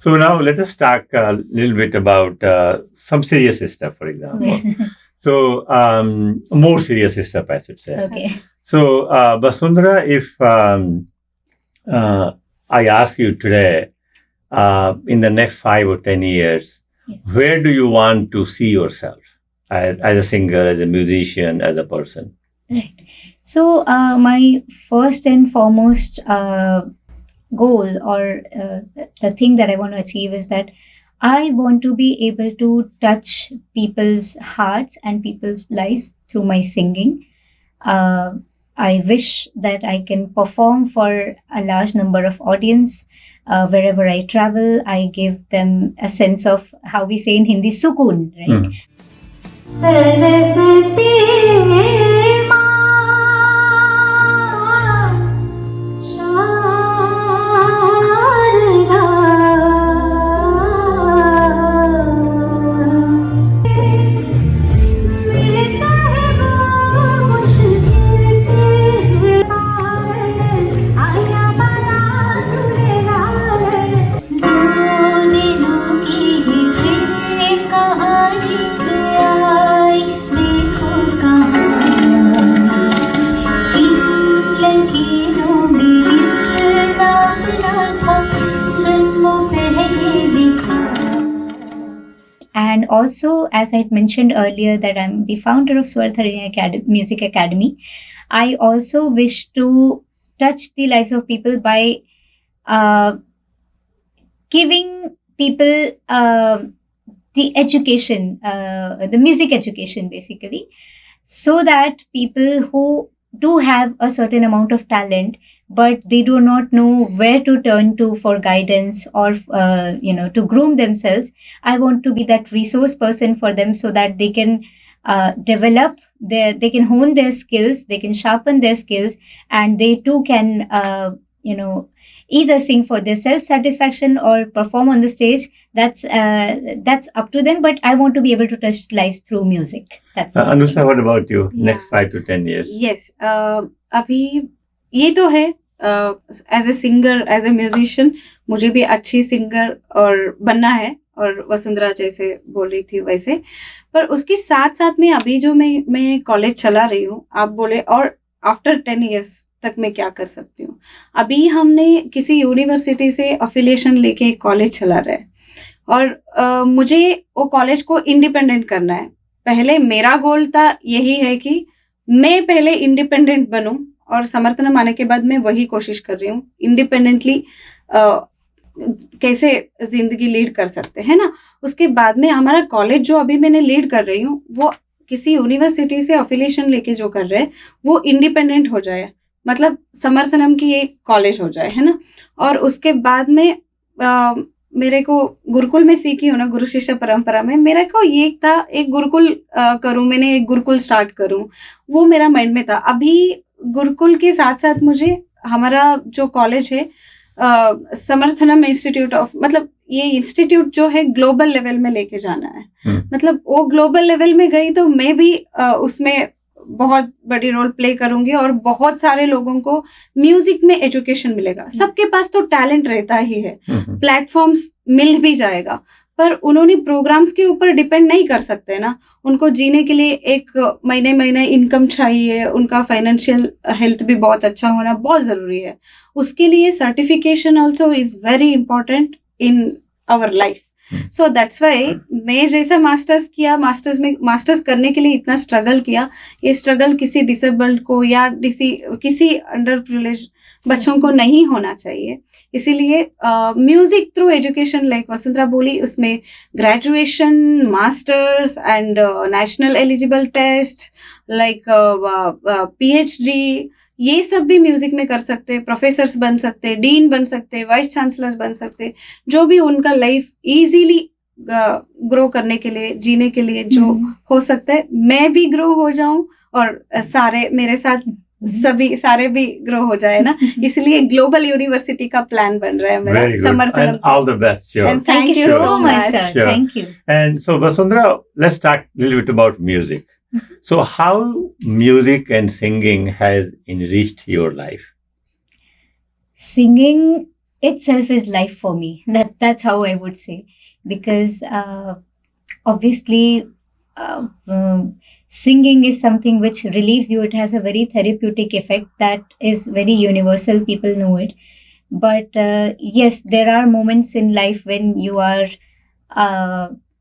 So now let us talk a little bit about some serious stuff, for example. So more serious stuff, I should say. Okay. So Vasundhara, if I ask you today, in the next 5 or 10 years, Yes. where do you want to see yourself as a singer, as a musician, as a person? Right. So my first and foremost goal, or the thing that I want to achieve, is that I want to be able to touch people's hearts and people's lives through my singing. I wish that I can perform for a large number of audience. Wherever I travel, I give them a sense of, how we say in Hindi, sukoon, right? And also, as I had mentioned earlier, that I'm the founder of Swardharani Music Academy. I also wish to touch the lives of people by giving people the education, the music education, basically, so that people who do have a certain amount of talent, but they do not know where to turn to for guidance, or to groom themselves. I want to be that resource person for them, so that they can they can hone their skills, they can sharpen their skills, and they too can either sing for their self satisfaction or perform on the stage. That's up to them, but I want to be able to touch lives through music. That's Anusha, what about you? Yeah. Next 5 to 10 years. Yes. अभी ये तो है, as a singer, as a musician मुझे भी अच्छी singer और बनना है, और वसुंधरा जैसे बोल रही थी वैसे। पर उसके साथ साथ में अभी जो मैं कॉलेज चला रही हूँ, आप बोले और आफ्टर 10 इयर्स तक मैं क्या कर सकती हूँ। अभी हमने किसी यूनिवर्सिटी से अफिलिएशन लेके एक कॉलेज चला रहे हैं, और मुझे वो कॉलेज को इंडिपेंडेंट करना है। पहले मेरा गोल था यही है कि मैं पहले इंडिपेंडेंट बनूं, और समर्थनम आने के बाद मैं वही कोशिश कर रही हूँ, इंडिपेंडेंटली कैसे जिंदगी लीड कर सकते हैं ना। उसके बाद में हमारा कॉलेज जो अभी मैंने लीड कर रही हूँ, वो किसी यूनिवर्सिटी से अफिलिएशन लेके जो कर रहे हैं वो इंडिपेंडेंट हो जाए, मतलब समर्थनम की एक कॉलेज हो जाए, है ना। और उसके बाद में मेरे को गुरुकुल में सीखी हूँ ना, गुरु शिष्य परंपरा में मेरे को ये था एक गुरुकुल करूँ, मैंने एक गुरुकुल स्टार्ट करूँ, वो मेरा माइंड में था। अभी गुरुकुल के साथ साथ मुझे हमारा जो कॉलेज है समर्थनम इंस्टीट्यूट ऑफ, मतलब ये इंस्टीट्यूट जो है ग्लोबल लेवल में लेके जाना है। मतलब वो ग्लोबल लेवल में गई तो मैं भी उसमें बहुत बड़ी रोल प्ले करूंगी, और बहुत सारे लोगों को म्यूजिक में एजुकेशन मिलेगा। सबके पास तो टैलेंट रहता ही है, प्लेटफॉर्म्स मिल भी जाएगा, पर उन्होंने प्रोग्राम्स के ऊपर डिपेंड नहीं कर सकते ना। उनको जीने के लिए एक महीने इनकम चाहिए, उनका फाइनेंशियल हेल्थ भी बहुत अच्छा होना बहुत ज़रूरी है। उसके लिए certification also is very important in our life. So that's why मैं जैसा मास्टर्स किया, मास्टर्स करने के लिए इतना स्ट्रगल किया, ये स्ट्रगल किसी डिसेबल्ड को या किसी अंडर प्रिविलेज बच्चों को नहीं होना चाहिए। इसीलिए music through education, like Vasundhara बोली, उसमें graduation, masters and national eligible test, like PhD, ये सब भी म्यूजिक में कर सकते हैं। प्रोफेसर्स बन सकते हैं, डीन बन सकते हैं, वाइस चांसलर्स बन सकते हैं, जो भी उनका लाइफ इजीली ग्रो करने के लिए, जीने के लिए जो हो सकता है। मैं भी ग्रो हो जाऊं और सारे मेरे साथ सारे भी ग्रो हो जाए ना। इसलिए ग्लोबल यूनिवर्सिटी का प्लान बन रहा है मेरा। समर्थन, all the best. Sure. And thank you so much, sir. Sure. Thank you. And so Vasundhara, let's talk a little bit about music. So how music and singing has enriched your life? Singing itself is life for me. That's how I would say, because obviously singing is something which relieves you. It has a very therapeutic effect that is very universal. People know it. But yes, there are moments in life when you are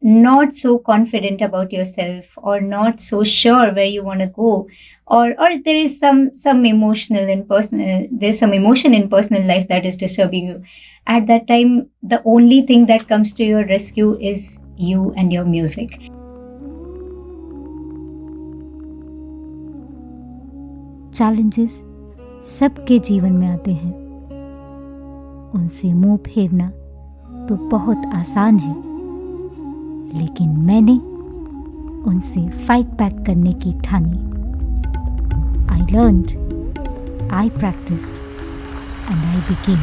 not so confident about yourself, or not so sure where you want to go, or there is some emotional and personal, there's some emotion in personal life that is disturbing you. At that time, the only thing that comes to your rescue is you and your music. Challenges सबके जीवन में आते हैं, उनसे मुंह फेरना तो बहुत आसान है, लेकिन मैंने उनसे फाइट बैक करने की ठानी. I learned, I practised and I became.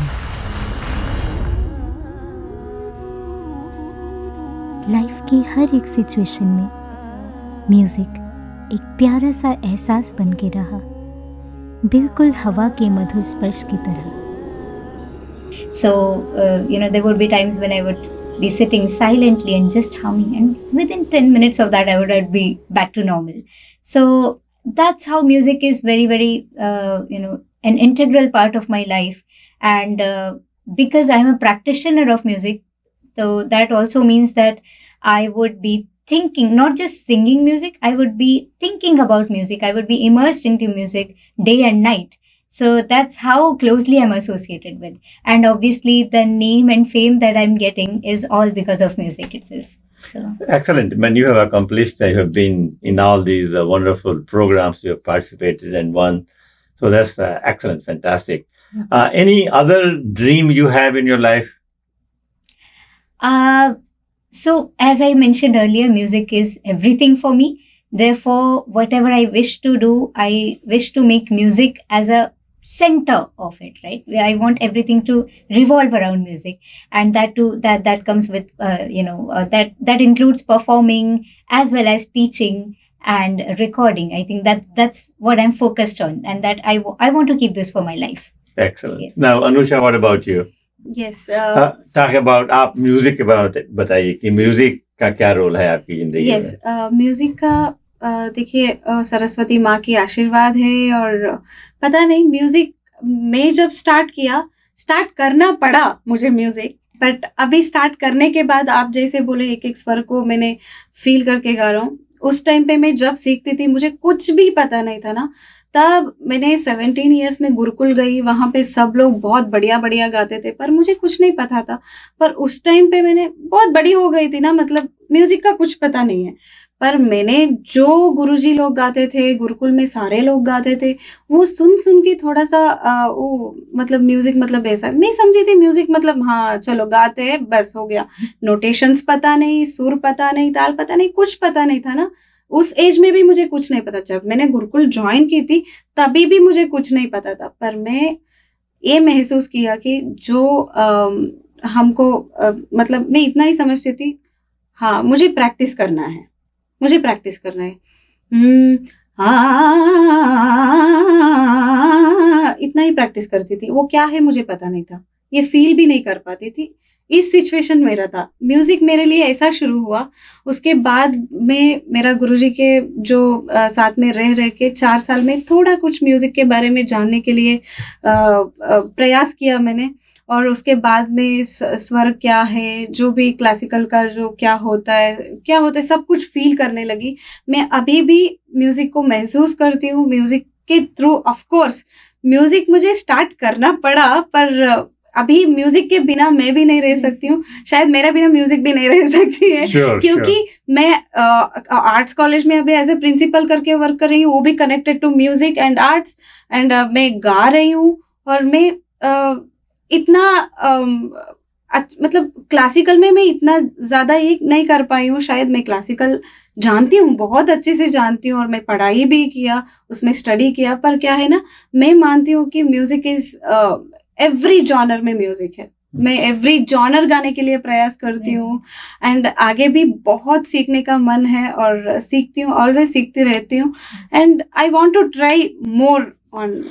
Life की हर एक सिचुएशन में म्यूजिक एक प्यारा सा एहसास बन के रहा, बिल्कुल हवा के मधुर स्पर्श की तरह. So, there would be times when I would be sitting silently and just humming, and within 10 minutes of that, I would be back to normal. So, that's how music is very, very, an integral part of my life. And because I'm a practitioner of music, so that also means that I would be thinking, not just singing music, I would be thinking about music. I would be immersed into music day and night. So that's how closely I'm associated with. And obviously the name and fame that I'm getting is all because of music itself. So Excellent. When you have accomplished, you have been in all these wonderful programs, you have participated and won. So that's excellent, fantastic. Any other dream you have in your life? So as I mentioned earlier, music is everything for me. Therefore, whatever I wish to do, I wish to make music as a center of it, right? I want everything to revolve around music, and that comes with that includes performing as well as teaching and recording. I think that's what I'm focused on, and that I want to keep this for my life. Excellent. Yes. Now, Anusha, what about you? Yes. Talk about आप music बताइए कि music का क्या role है आपकी जिंदगी yes music का देखिए सरस्वती माँ की आशीर्वाद है, और पता नहीं म्यूजिक में जब स्टार्ट करना पड़ा मुझे म्यूजिक, बट अभी स्टार्ट करने के बाद आप जैसे बोले एक एक स्वर को मैंने फील करके गा रहा हूँ. उस टाइम पे मैं जब सीखती थी मुझे कुछ भी पता नहीं था ना. तब मैंने 17 इयर्स में गुरुकुल गई, वहाँ पे सब लोग बहुत बढ़िया बढ़िया गाते थे, पर मुझे कुछ नहीं पता था. पर उस टाइम पे मैंने बहुत बड़ी हो गई थी ना, मतलब म्यूजिक का कुछ पता नहीं है, पर मैंने जो गुरुजी लोग गाते थे, गुरुकुल में सारे लोग गाते थे, वो सुन के थोड़ा सा वो मतलब म्यूजिक मतलब ऐसा मैं समझी थी. म्यूजिक मतलब हाँ चलो गाते हैं बस हो गया. नोटेशंस पता नहीं, सुर पता नहीं, ताल पता नहीं, कुछ पता नहीं था ना. उस एज में भी मुझे कुछ नहीं पता. जब मैंने गुरुकुल ज्वाइन की थी तभी भी मुझे कुछ नहीं पता था, पर मैं ये महसूस किया कि जो हमको मतलब मैं इतना ही समझती थी, हाँ मुझे प्रैक्टिस करना है. इतना ही प्रैक्टिस करती थी. वो क्या है मुझे पता नहीं था, ये फील भी नहीं कर पाती थी. इस सिचुएशन मेरा था. म्यूजिक मेरे लिए ऐसा शुरू हुआ. उसके बाद में मेरा गुरुजी के जो साथ में रह के 4 साल में थोड़ा कुछ म्यूजिक के बारे में जानने के लिए प्रयास किया मैंने. और उसके बाद में स्वर क्या है, जो भी क्लासिकल का जो क्या होता है सब कुछ फील करने लगी. मैं अभी भी म्यूजिक को महसूस करती हूँ म्यूजिक के थ्रू. ऑफ कोर्स म्यूजिक मुझे स्टार्ट करना पड़ा, पर अभी म्यूजिक के बिना मैं भी नहीं रह सकती हूँ. शायद मेरा बिना म्यूजिक भी नहीं रह सकती है. क्योंकि मैं आर्ट्स कॉलेज में अभी एज ए प्रिंसिपल करके वर्क कर रही हूँ, वो भी connected to music and arts. And मैं गा रही हूँ, और मैं इतना मतलब क्लासिकल में मैं इतना ज़्यादा ये नहीं कर पाई हूँ. शायद मैं क्लासिकल जानती हूँ, बहुत अच्छे से जानती हूँ, और मैं पढ़ाई भी किया, उसमें स्टडी किया. पर क्या है ना, मैं मानती हूँ कि म्यूजिक इज एवरी जॉनर में म्यूजिक है. मैं एवरी जॉनर गाने के लिए प्रयास करती हूँ. एंड आगे भी बहुत सीखने का मन है, और सीखती हूँ, ऑलवेज सीखती रहती हूँ. And I want to try more on.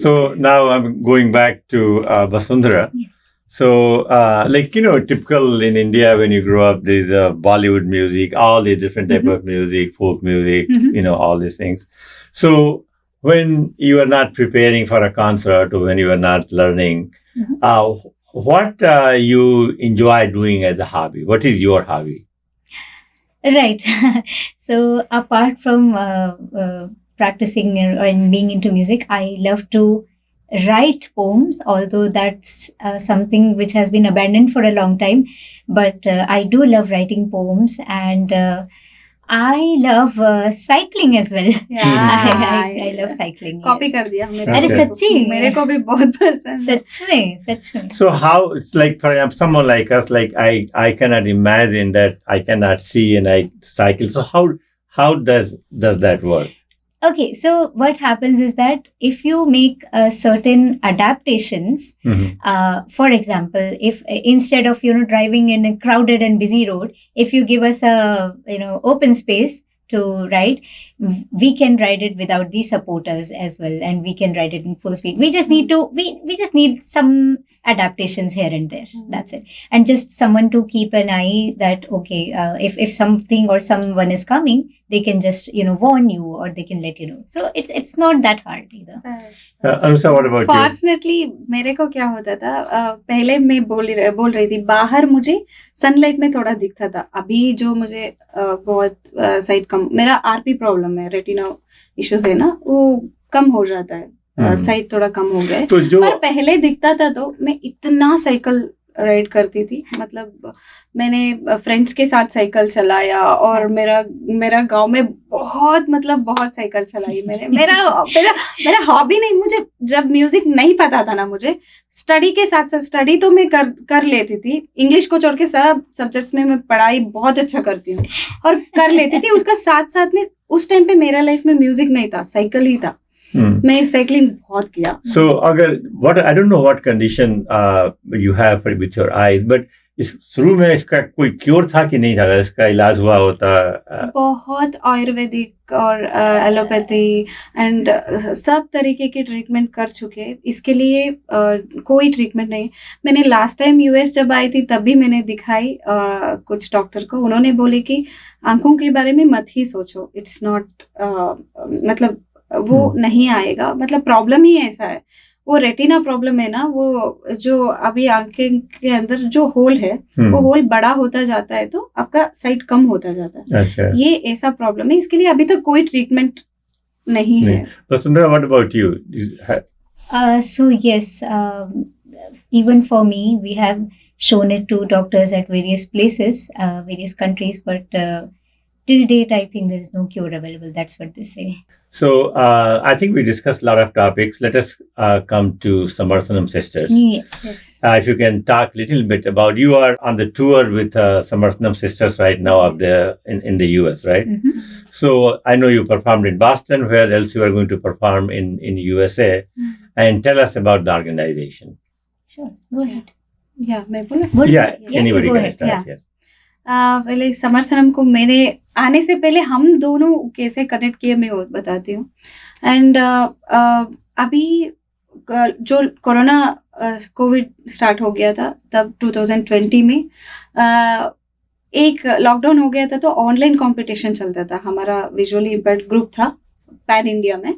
So now I'm going back to Vasundhara. Yes. So, like, typical in India when you grow up, there's Bollywood music, all the different type of music, folk music, Mhm. all these things. So, when you are not preparing for a concert or when you are not learning, what you enjoy doing as a hobby? What is your hobby? Right. So apart from practicing and being into music, I love to write poems, although that's something which has been abandoned for a long time. But I do love writing poems, and I love cycling as well. I love cycling. Copy yes. कर दिया मेरे अरे को। सच्ची? मेरे को भी बहुत पसंद है। सच में So how it's like for example, someone like us, like I cannot imagine that I cannot see and I cycle. So how does that work? Okay, so what happens is that if you make certain adaptations, for example, if instead of driving in a crowded and busy road, if you give us a open space to ride, we can ride it without the supporters as well, and we can ride it in full speed. We just need to we just need some adaptations here and there. That's it, and just someone to keep an eye that okay, if something or someone is coming, they can just warn you, or they can let you know. So it's not that hard either. Anusa, what about you? Fortunately मेरे को क्या होता था, पहले मैं बोल रही थी बाहर मुझे सनलाइट में थोड़ा दिखता था। अभी जो मुझे बहुत साइट कम, मेरा आरपी प्रॉब्लम है, रेटिना इश्यूज है ना, वो कम हो जाता है, साइट थोड़ा कम हो गया है। तो जो पर पहले दिखता था तो मैं इतना साइकिल राइड करती थी, मतलब मैंने फ्रेंड्स के साथ साइकिल चलाया, और मेरा गांव में बहुत साइकिल चलाई मैंने। मेरा हॉबी नहीं, मुझे जब म्यूजिक नहीं पता था ना, मुझे स्टडी के साथ साथ, स्टडी तो मैं कर लेती थी, इंग्लिश को छोड़ के सब सब्जेक्ट्स में मैं पढ़ाई बहुत अच्छा करती हूँ और कर लेती थी। उसका साथ में उस टाइम पे मेरा लाइफ में म्यूजिक नहीं था, साइकिल ही था। मैं साइकिलिंग बहुत किया। So अगर I don't know what condition you have with your eyes, but शुरू में इसका कोई क्योर था कि नहीं था? अगर इसका इलाज हुआ होता? बहुत आयुर्वेदिक और एलोपैथी एंड सब तरीके के ट्रीटमेंट कर चुके, इसके लिए कोई ट्रीटमेंट नहीं। मैंने लास्ट टाइम यूएस जब आई थी तब भी मैंने दिखाई कुछ डॉक्टर को, उन्होंने बोले कि आंखों के बारे में मत ही सोचो, इट्स नॉट, मतलब वो नहीं आएगा, मतलब प्रॉब्लम ही ऐसा है, वो रेटिना प्रॉब्लम है ना, वो जो अभी आंखें के अंदर जो होल है वो होल बड़ा होता जाता है तो आपका साइट कम होता जाता है। अच्छा। ये ऐसा प्रॉब्लम है, इसके लिए अभी तक कोई ट्रीटमेंट नहीं है। Vasundhara, what about you? So yes, even for me, we have shown it to doctors at various places, various countries, but till date, I think there is no cure available. That's what they say. So I think we discussed a lot of topics. Let us come to Samarthanam Sisters. Yes. If you can talk a little bit about, you are on the tour with Samarthanam Sisters right now up there in the US, right? Mm-hmm. So I know you performed in Boston. Where else you are going to perform in USA? And tell us about the organization. Sure. Go ahead. या मैं बोलूं? Yeah, Yes, anybody go can ahead. start. Yeah. Yes. पहले समर्थनम को मैंने आने से पहले हम दोनों कैसे कनेक्ट किए मैं वो बताती हूँ। एंड अभी जो कोरोना कोविड स्टार्ट हो गया था तब 2020 में एक लॉकडाउन हो गया था, तो ऑनलाइन कंपटीशन चलता था। हमारा विजुअली इम्पेयर्ड ग्रुप था पैन इंडिया में,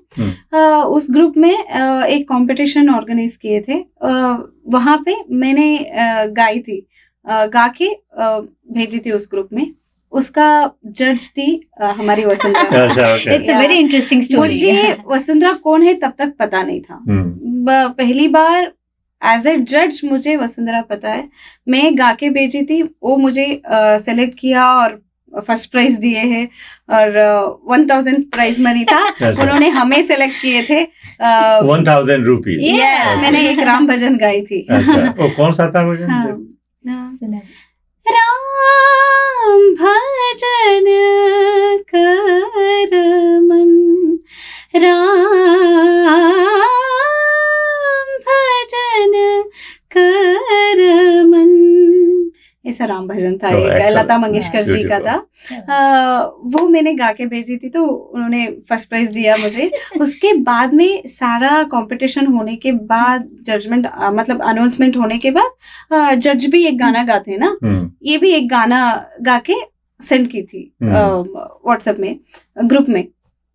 उस ग्रुप में एक कंपटीशन ऑर्गेनाइज किए थे, वहाँ पे मैंने गाई थी, गा के भेजी थी उस ग्रुप में। उसका जज थी हमारी Vasundhara. It's a very interesting story. मुझे वसुंधरा कौन है तब तक पता नहीं था। पहली बार एज ए जज मुझे वसुंधरा पता है, मैं गा के भेजी थी, वो मुझे सेलेक्ट किया और फर्स्ट प्राइज दिए हैं और 1000 प्राइज मनी था। उन्होंने हमें सेलेक्ट किए थे 1000 रुपीज। यस, मैंने एक राम भजन गाई थी। वो कौन सा था भजन? राम भजन कर मन, राम भजन कर मन, ऐसा राम भजन था, Oh, एक excellent. लता मंगेशकर जी का था। वो मैंने गा के भेजी थी तो उन्होंने फर्स्ट प्राइज दिया मुझे। उसके बाद में सारा कंपटीशन होने के बाद जजमेंट मतलब अनाउंसमेंट होने के बाद जज भी एक गाना गाते हैं ना, ये भी एक गाना गा के सेंड की थी व्हाट्सएप में ग्रुप में।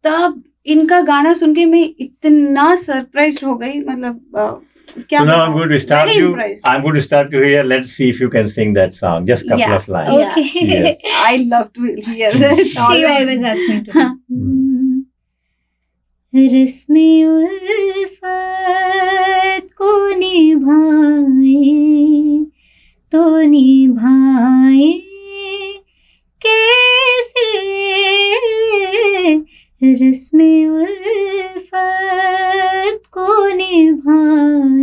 तब इनका गाना सुन के मैं इतना सरप्राइज हो गई, मतलब क्या So now I'm बताऊं, going to start very you. impressed. I'm going to start you here. Let's see if you can sing that song. Just couple Yeah. of lines. Okay. Yes. I love to hear that. She always asks me to. रस्मे उल्फत को निभाए कैसे, रस्मे उल्फत को निभाए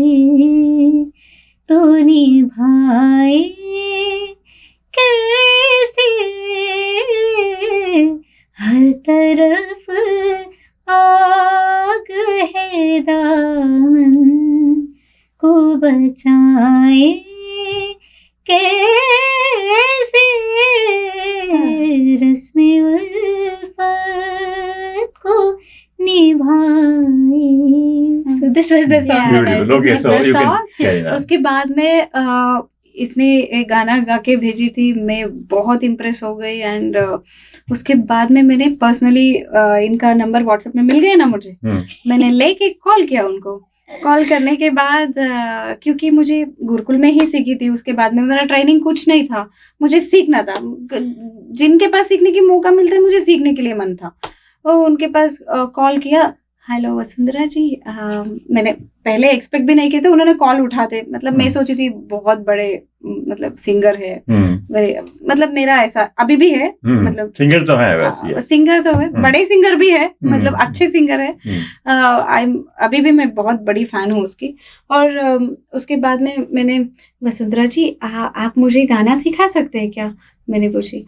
कैसे, हर तरफ आग है दामन को बचाए कैसे, रस्मे उल्फत को निभाए। So this was the song. Yeah. that I Beautiful. Okay, This so was the you can song. carry on. उसके बाद में इसने एक गाना गा के भेजी थी, मैं बहुत इम्प्रेस हो गई। एंड उसके बाद में मैंने पर्सनली इनका नंबर व्हाट्सएप में मिल गया ना मुझे, मैंने लेके कॉल किया उनको। कॉल करने के बाद क्योंकि मुझे गुरुकुल में ही सीखी थी, उसके बाद में मेरा ट्रेनिंग कुछ नहीं था, मुझे सीखना था। जिनके पास सीखने की मौका मिलता है मुझे सीखने के लिए मन था। वो उनके पास कॉल किया, हेलो वसुंधरा जी, मैंने पहले एक्सपेक्ट भी नहीं किया था उन्होंने कॉल उठाते। मतलब मैं सोची थी बहुत बड़े मतलब सिंगर है, मतलब मेरा ऐसा अभी भी है, मतलब सिंगर तो है वैसे, सिंगर तो है, बड़े सिंगर भी है, मतलब अच्छे सिंगर है। अभी भी मैं बहुत बड़ी फैन हूँ उसकी। और उसके बाद में मैंने, वसुंधरा जी आप मुझे गाना सिखा सकते हैं क्या, मैंने पूछी।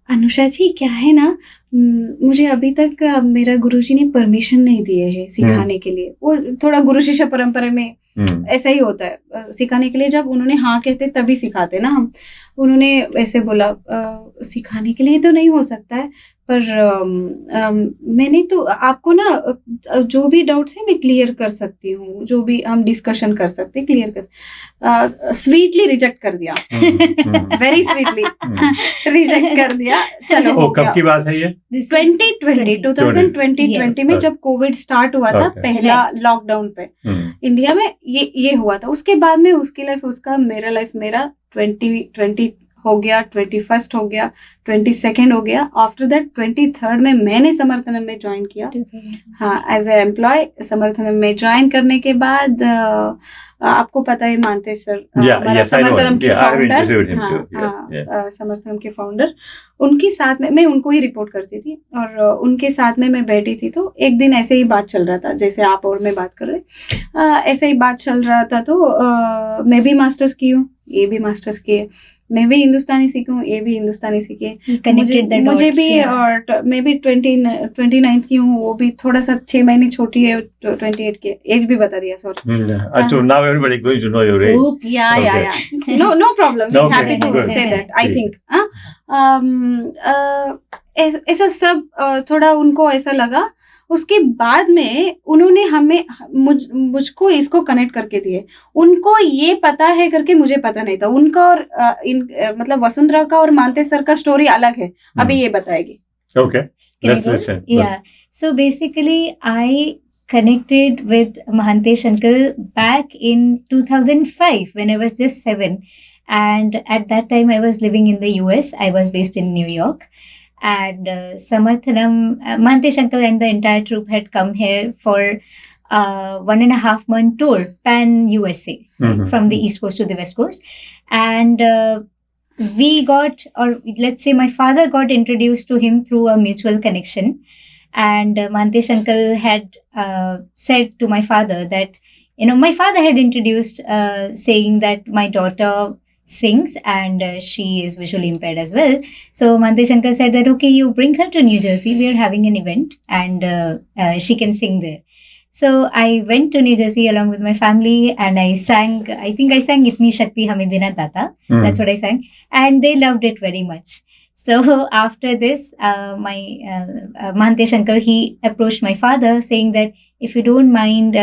अनुषा जी क्या है ना, मुझे अभी तक मेरा गुरुजी ने परमिशन नहीं दिए है सिखाने के लिए। वो थोड़ा गुरु शिष्य परंपरा में ऐसा ही होता है, सिखाने के लिए जब उन्होंने हाँ कहते तभी सिखाते ना हम। उन्होंने ऐसे बोला सिखाने के लिए तो नहीं हो सकता है, पर मैंने तो आपको ना जो भी डाउट्स है मैं क्लियर कर सकती हूँ, जो भी हम डिस्कशन कर सकते क्लियर कर। स्वीटली रिजेक्ट कर दिया, वेरी स्वीटली रिजेक्ट कर दिया। चलो हो कब की बात है ये? 2020 में जब कोविड स्टार्ट हुआ था, पहला लॉकडाउन पे इंडिया में ये हुआ था। उसके बाद में उसकी लाइफ उसका, मेरा लाइफ मेरा 2020 हो गया, 21st हो गया, 22nd हो गया। आफ्टर दैट 23rd में मैंने समर्थनम में ज्वाइन किया, हाँ एज ए एम्प्लॉय। समर्थनम में ज्वाइन करने के बाद आपको पता है मानते सर हमारा समर्थनम के फाउंडर, समर्थनम के फाउंडर, उनके साथ में मैं उनको ही रिपोर्ट करती थी और उनके साथ में मैं बैठी थी। तो एक दिन ऐसे ही बात चल रहा था, जैसे आप और मैं बात कर रहे, ऐसे ही बात चल रहा था। तो मैं भी मास्टर्स की हूँ, ये भी मास्टर्स किए, मैं भी हिंदुस्तानी सीखी हूँ, ये भी हिंदुस्तानी सीखे, मुझे भी। और मैं भी 29 की हूँ, वो भी थोड़ा सा 6 महीने छोटी है, 28 की एज भी बता दिया, sorry. So now everybody going to know your age. Oops. Yeah. No problem. We're happy to say that. I think. ऐसा सब थोड़ा उनको ऐसा लगा। उसके बाद में उन्होंने हमें मुझको इसको कनेक्ट करके दिए। उनको ये पता है करके मुझे पता नहीं था। उनका और मतलब वसुंधरा का और मानते सर का स्टोरी अलग है, अभी ये बताएगी। Okay, let's listen. Yeah. So basically, I connected with Mahantesh uncle back in 2005 when I was just 7, and at that time I was living in the US. I was based in New York, and Samarthanam, Mahantesh uncle and the entire troop had come here for 1.5 month tour, pan USA, from the East Coast to the West Coast, and we got, or let's say my father got introduced to him through a mutual connection. And Mahantesh uncle had said to my father that, my father had introduced saying that my daughter sings and she is visually impaired as well. So Mahantesh uncle said that, okay, you bring her to New Jersey, we are having an event and she can sing there. So I went to New Jersey along with my family, and I sang. I think I sang "Itni Shakti Hame Dena Data." That's what I sang, and they loved it very much. So after this, my Mahantesh uncle, he approached my father saying that if you don't mind,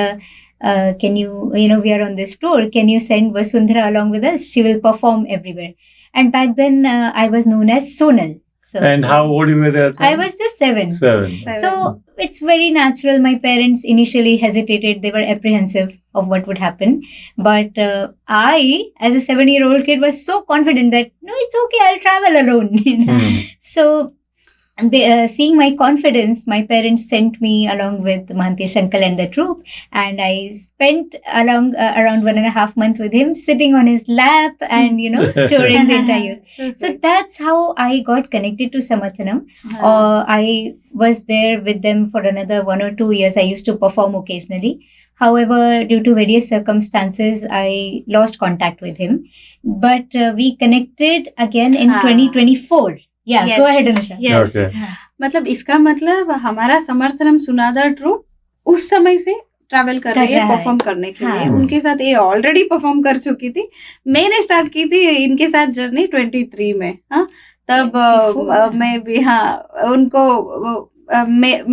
can you we are on this tour, can you send Vasundhara along with us? She will perform everywhere. And back then I was known as Sonal. So And how old you were there? I was just 7. 7. So it's very natural. My parents initially hesitated. They were apprehensive of what would happen. But I, as a 7-year-old kid, was so confident that, no, it's okay, I'll travel alone. So seeing my confidence, my parents sent me along with Mahantesh uncle and the troupe, and I spent around 1.5 months with him, sitting on his lap and touring the entire years. So that's how I got connected to Samarthanam. I was there with them for another 1 or 2 years. I used to perform occasionally. However, due to various circumstances, I lost contact with him. But we connected again in 2024. Yeah, Yes. go ahead, Anusha. Yes. Okay. मतलब इसका मतलब हमारा Samarthanam सुनादा troop उस समय से travel कर रही है रहा है। परफॉर्म करने के लिए। हाँ। उनके साथ ये ऑलरेडी परफॉर्म कर चुकी थी। मैंने स्टार्ट की थी इनके साथ जर्नी 23 में। हाँ, तब 24 मैं भी उनको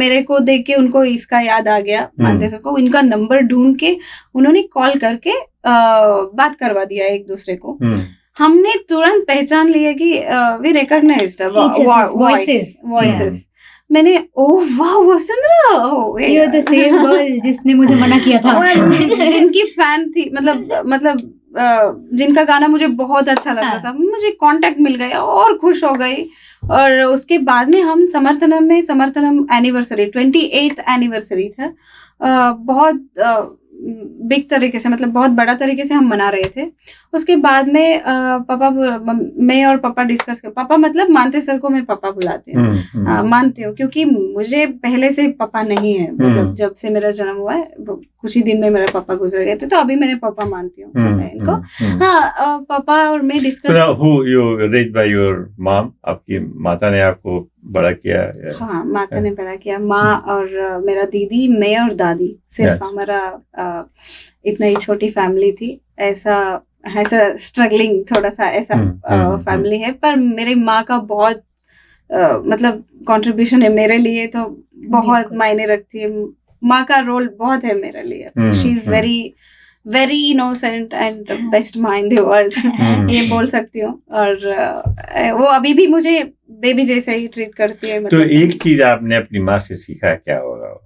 मेरे को देख के उनको इसका याद आ गया। मानते सर को इनका नंबर ढूंढ के उन्होंने कॉल करके बात करवा दिया एक दूसरे को। हमने तुरंत पहचान लिया कि वी रिकॉग्नाइज्ड वॉइसेस। मैंने ओह वाह Vasundhara, You're the same girl जिसने मुझे मना किया था। और जिनकी फैन थी, मतलब जिनका गाना मुझे बहुत अच्छा लगता था, मुझे कांटेक्ट मिल गया और खुश हो गई। और उसके बाद में हम समर्थनम एनिवर्सरी 28th एनिवर्सरी था, बहुत बिग तरीके से, मतलब बहुत बड़ा तरीके से हम मना रहे थे। उसके बाद में मैं और पापा डिस्कस कर, पापा मतलब मानते सर को मैं पापा बुलाती हूँ, मानती हूँ, क्योंकि मुझे पहले से पापा नहीं है। मतलब जब से मेरा जन्म हुआ है कुछ ही दिन में मेरे पापा गुजर गए थे, तो अभी मैंने पापा मानती हूँ इनको। हाँ, पापा और मैं discuss. Who you raised by your mom? आपकी माता ने आपको बड़ा किया? हाँ, माता ने बड़ा किया। माँ और मेरा दीदी, मैं और दादी, सिर्फ हमारा इतना ही छोटी फैमिली थी। ऐसा स्ट्रगलिंग थोड़ा सा ऐसा फैमिली है, पर मेरी माँ का बहुत मतलब कंट्रीब्यूशन है मेरे लिए, तो बहुत मायने रखती है। माँ का रोल बहुत है मेरे लिए। She is very innocent and best माँ इन द वर्ल्ड, ये बोल सकती हूँ। और वो अभी भी मुझे बेबी जैसे ही ट्रीट करती है। तो एक चीज आपने अपनी माँ से सीखा, क्या होगा?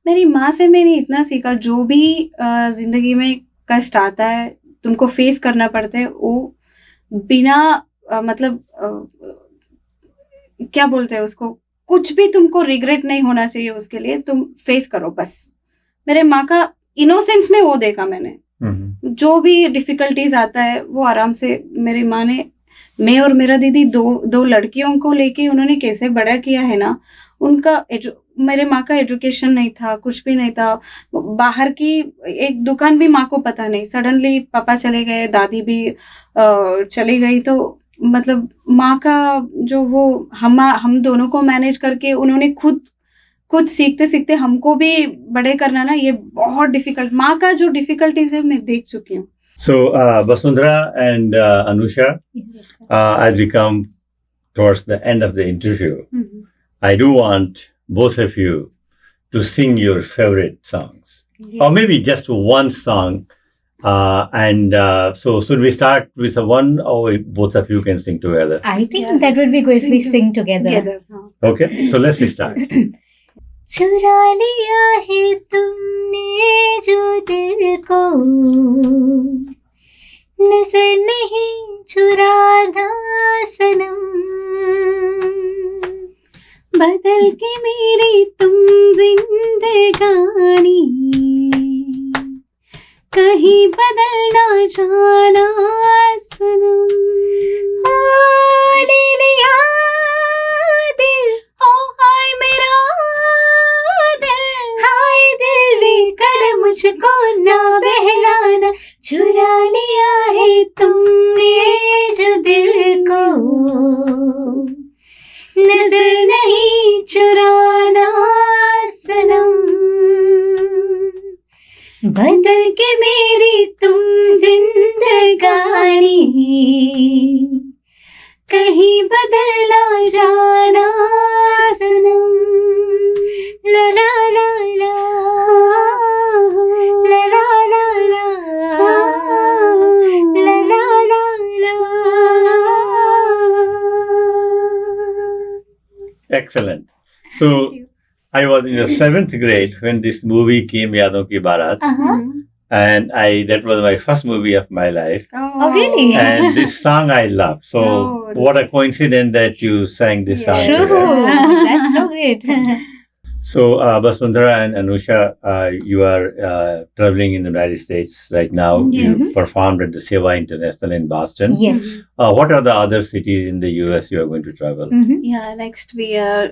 मेरी माँ से मैंने इतना सीखा, जो भी जिंदगी में कष्ट आता है, तुमको फेस करना पड़ता है, वो बिना मतलब क्या बोलते हैं उसको, कुछ भी तुमको रिग्रेट नहीं होना चाहिए उसके लिए, तुम फेस करो बस। मेरे माँ का इनोसेंस में वो देखा मैंने। जो भी डिफिकल्टीज आता है वो आराम से मेरी माँ ने, मैं और मेरा दीदी दो लड़कियों को लेके उन्होंने कैसे बड़ा किया है ना। उनका मेरे माँ का एजुकेशन नहीं था, कुछ भी नहीं था, बाहर की एक दुकान भी माँ को पता नहीं। सडनली पापा चले गए, दादी भी चली गई, तो मतलब माँ का जो वो हम दोनों को मैनेज करके उन्होंने खुद सीखते सीखते हमको भी बड़े करना ना, ये बहुत डिफिकल्ट, माँ का जो डिफिकल्टीज है मैं देख चुकी हूँ। So Vasundhara and Anusha, as we come towards the end of the interview, I do want both of you to sing your favorite songs, or maybe just one song. So should we start with one, or both of you can sing together? I think that would be good if we sing together. Okay, so let's start. चुरा लिया है तुमने जो दिल को, नजर नहीं चुराना सनम, बदल के मेरी तुम जिंदगानी, कहीं बदल ना जाना सनम। ले लिया दिल, ओ हाय मेरा दिल, हाय दिल लेकर मुझको ना बहलाना, चुरा लिया है तुमने जो दिल को, नजर नहीं चुराना सनम। बदल के मेरी तुम जिंदगानी, कहीं बदल ना जाना सनम। ला ला ला ला, ला ला ला ला, ला ला ला ला। Excellent. So I was in the 7th grade when this movie came, Yadon Ki Barat, and that was my first movie of my life. Oh, really? And this song I love. So Oh, what a coincidence that you sang this song. Yeah. True. together. That's so great. So Vasundhara and Anusha, you are traveling in the United States right now. Yes. You performed at the Seva International in Boston. Yes. What are the other cities in the US you are going to travel? Mhm. Yeah, next we are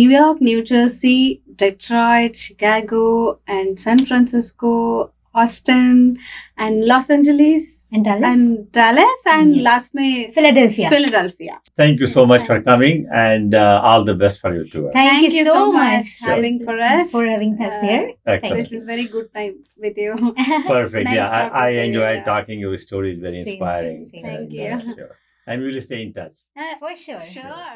New York, New Jersey, Detroit, Chicago, and San Francisco, Austin, and Los Angeles, And Dallas? and Dallas, and Yes. last में Philadelphia. Philadelphia. Thank you so much for coming, and all the best for your tour. Thank you so much having for us. for having us here. Excellent. This is very good time with you. Perfect. Nice Yeah, talking I to you, enjoyed yeah. talking. Your story is very Same, inspiring. same. Thank And, you. sure. And we will stay in touch. For sure. Sure.